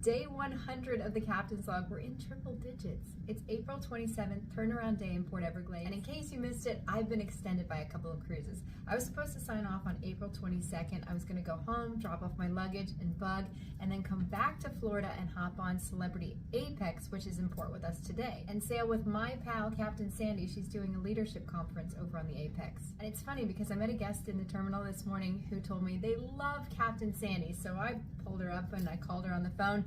Day 100 of the Captain's Log, we're in triple digits. It's April 27th, turnaround day in Port Everglades. And in case you missed it, I've been extended by a couple of cruises. I was supposed to sign off on April 22nd. I was gonna go home, drop off my luggage and bug, and then come back to Florida and hop on Celebrity Apex, which is in port with us today, and sail with my pal, Captain Sandy. She's doing a leadership conference over on the Apex. And it's funny because I met a guest in the terminal this morning who told me they love Captain Sandy. So I pulled her up and I called her on the phone.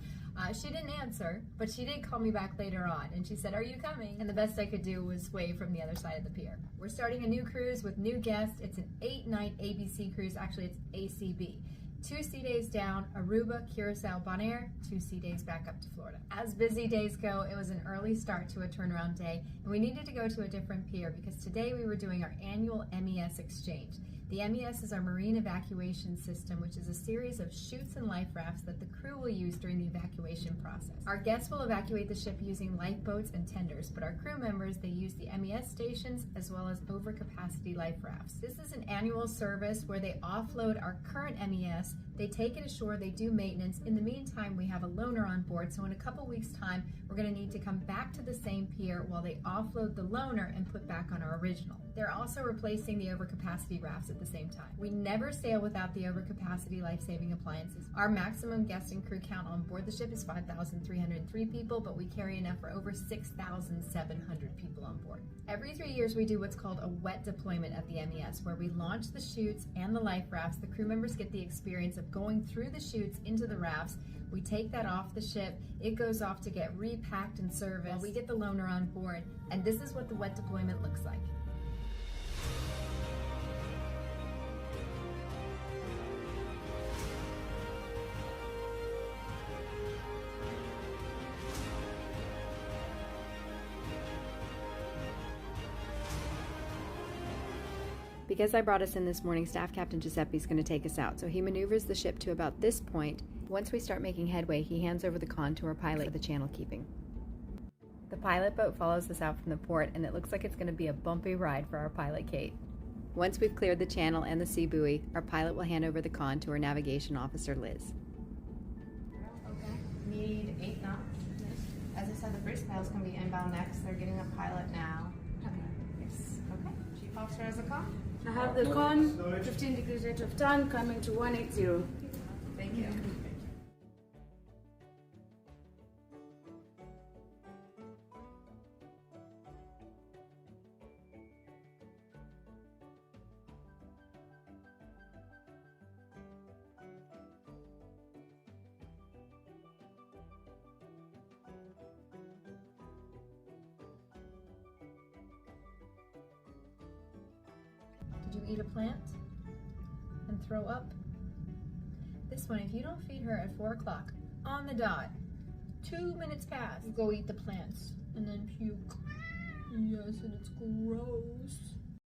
She didn't answer, but she did call me back later on, and she said, "Are you coming?" And the best I could do was wave from the other side of the pier. We're starting a new cruise with new guests. It's an 8-night ABC cruise. Actually, it's ACB. 2 sea days down, Aruba, Curacao, Bonaire, 2 sea days back up to Florida. As busy days go, it was an early start to a turnaround day, and we needed to go to a different pier because today we were doing our annual M.E.S exchange. The M.E.S is our marine evacuation system, which is a series of chutes and life rafts that the crew will use during the evacuation process. Our guests will evacuate the ship using lifeboats and tenders, but our crew members, they use the M.E.S stations as well as overcapacity life rafts. This is an annual service where they offload our current M.E.S, they take it ashore, they do maintenance. In the meantime, we have a loaner on board, so in a couple weeks' time, we're going to need to come back to the same pier while they offload the loaner and put back on our original. They're also replacing the overcapacity rafts at the same time. We never sail without the overcapacity life-saving appliances. Our maximum guest and crew count on board the ship is 5,303 people, but we carry enough for over 6,700 people on board. Every 3 years, we do what's called a wet deployment at the M.E.S, where we launch the chutes and the life rafts. The crew members get the experience of going through the chutes into the rafts. We take that off the ship, it goes off to get repacked and serviced. We get the loaner on board, and this is what the wet deployment looks like. Because I brought us in this morning, Staff Captain Giuseppe is going to take us out, so he maneuvers the ship to about this point. Once we start making headway, he hands over the con to our pilot for the channel keeping. The pilot boat follows us out from the port, and it looks like it's going to be a bumpy ride for our pilot, Kate. Once we've cleared the channel and the sea buoy, our pilot will hand over the con to our navigation officer, Liz. Okay, need 8 knots. As I said, the brace piles can be inbound next. They're getting a pilot now. Yes. Okay, Chief Officer has a con. I have the con, 15 degrees rate of turn, coming to 180. Thank you. Did you eat a plant and throw up? This one, if you don't feed her at 4 o'clock on the dot, 2 minutes pass, you go eat the plants and then puke. Yes, and it's gross.